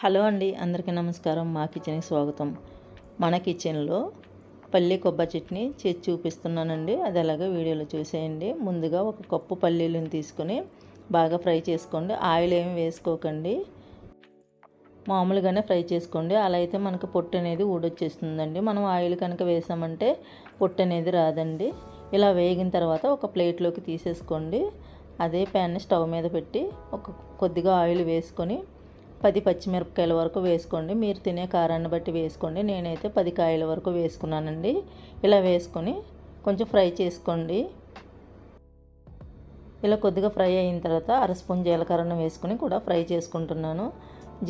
Hello అండి, అందరికీ నమస్కారం. మా కిచెన్కి స్వాగతం. మన కిచెన్లో పల్లి కొబ్బరి చట్నీ చేసి చూపిస్తున్నానండి. అది ఎలాగో వీడియోలో చూసేయండి. ముందుగా ఒక కప్పు పల్లీలను తీసుకొని బాగా ఫ్రై చేసుకోండి. ఆయిల్ ఏమి వేసుకోకండి, మామూలుగానే ఫ్రై చేసుకోండి. అలా అయితే మనకు పొట్టు అనేది ఊడొచ్చేస్తుందండి. మనం ఆయిల్ కనుక వేసామంటే పొట్టు అనేది రాదండి. ఇలా వేగిన తర్వాత ఒక ప్లేట్లోకి తీసేసుకోండి. అదే ప్యాన్ని స్టవ్ మీద పెట్టి కొద్దిగా ఆయిల్ వేసుకొని 10 పచ్చిమిరపకాయల వరకు వేసుకోండి. మీరు తినే కారాన్ని బట్టి వేసుకోండి. నేనైతే 10 కాయల వరకు వేసుకున్నానండి. ఇలా వేసుకొని కొంచెం ఫ్రై చేసుకోండి. ఇలా కొద్దిగా ఫ్రై అయిన తర్వాత అర స్పూన్ జీలకర్రను వేసుకొని కూడా ఫ్రై చేసుకుంటున్నాను.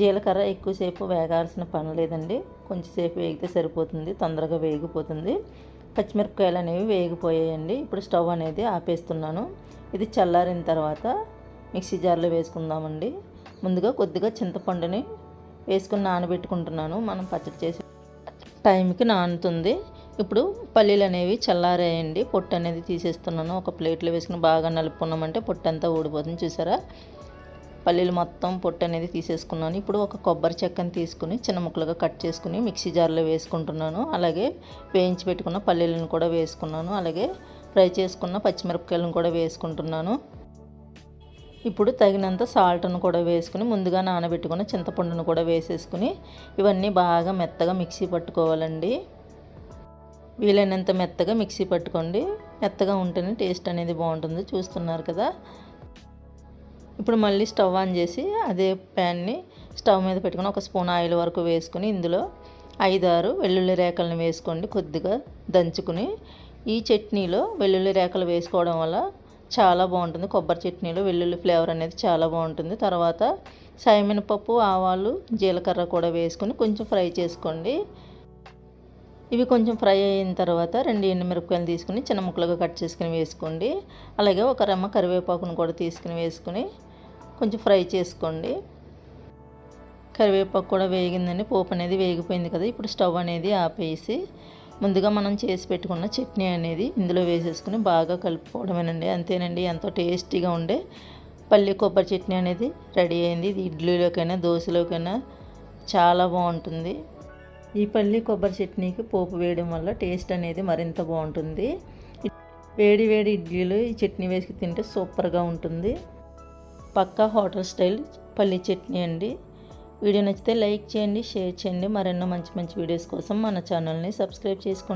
జీలకర్ర ఎక్కువసేపు వేగాల్సిన పని లేదండి. కొంచెంసేపు వేగితే సరిపోతుంది, తొందరగా వేగిపోతుంది. పచ్చిమిరపకాయలు అనేవి వేగిపోయాయండి. ఇప్పుడు స్టవ్ అనేది ఆపేస్తున్నాను. ఇది చల్లారిన తర్వాత మిక్సీ జార్లో వేసుకుందామండి. ముందుగా కొద్దిగా చింతపండుని వేసుకుని నానబెట్టుకుంటున్నాను. మనం పచ్చడి చేసే టైంకి నానుతుంది. ఇప్పుడు పల్లీలు అనేవి చల్లారేయండి. పొట్టు అనేది తీసేస్తున్నాను. ఒక ప్లేట్లో వేసుకుని బాగా నలుపుకున్నామంటే పొట్టు అంతా ఊడిపోతుంది. చూసారా, పల్లీలు మొత్తం పొట్టు అనేది తీసేసుకున్నాను. ఇప్పుడు ఒక కొబ్బరి చెక్కని తీసుకుని చిన్న ముక్కలుగా కట్ చేసుకుని మిక్సీ జార్లో వేసుకుంటున్నాను. అలాగే వేయించి పెట్టుకున్న పల్లీలను కూడా వేసుకున్నాను. అలాగే ఫ్రై చేసుకున్న పచ్చిమిరపకాయలను కూడా వేసుకుంటున్నాను. ఇప్పుడు తగినంత సాల్ట్ను కూడా వేసుకుని ముందుగా నానబెట్టుకున్న చింతపండును కూడా వేసేసుకుని ఇవన్నీ బాగా మెత్తగా మిక్సీ పట్టుకోవాలండి. వీలైనంత మెత్తగా మిక్సీ పట్టుకోండి. మెత్తగా ఉంటేనే టేస్ట్ అనేది బాగుంటుంది. చూస్తున్నారు కదా. ఇప్పుడు మళ్ళీ స్టవ్ ఆన్ చేసి అదే ప్యాన్ని స్టవ్ మీద పెట్టుకుని ఒక స్పూన్ ఆయిల్ వరకు వేసుకుని ఇందులో 5-6 వెల్లుల్లి రేకలను వేసుకోండి. కొద్దిగా దంచుకుని ఈ చట్నీలో వెల్లుల్లి రేకలు వేసుకోవడం వల్ల చాలా బాగుంటుంది. కొబ్బరి చట్నీలో వెల్లుల్లి ఫ్లేవర్ అనేది చాలా బాగుంటుంది. తర్వాత సాయమినపప్పు, ఆవాలు, జీలకర్ర కూడా వేసుకొని కొంచెం ఫ్రై చేసుకోండి. ఇవి కొంచెం ఫ్రై అయిన తర్వాత 2 ఎండుమిరపకాయలు తీసుకుని చిన్న ముక్కలుగా కట్ చేసుకుని వేసుకోండి. అలాగే ఒక రెమ్మ కరివేపాకును కూడా తీసుకుని వేసుకుని కొంచెం ఫ్రై చేసుకోండి. కరివేపాకు కూడా వేగిందండి. పోపు అనేది వేగిపోయింది కదా. ఇప్పుడు స్టవ్ అనేది ఆపేసి ముందుగా మనం చేసి పెట్టుకున్న చట్నీ అనేది ఇందులో వేసేసుకుని బాగా కలుపుకోవడమేనండి. అంతేనండి, ఎంతో టేస్టీగా ఉండే పల్లి కొబ్బరి చట్నీ అనేది రెడీ అయింది. ఇది ఇడ్లీలోకైనా దోశలోకైనా చాలా బాగుంటుంది. ఈ పల్లి కొబ్బరి చట్నీకి పోపు వేయడం వల్ల టేస్ట్ అనేది మరింత బాగుంటుంది. వేడి వేడి ఇడ్లీలో ఈ చట్నీ వేసి తింటే సూపర్గా ఉంటుంది. పక్కా హోటల్ స్టైల్ పల్లి చట్నీ అండి. వీడియో నచ్చితే లైక్ చేయండి, షేర్ చేయండి. మరెన్నో మంచి మంచి వీడియోస్ కోసం మన ఛానల్ని సబ్స్క్రైబ్ చేసుకోండి.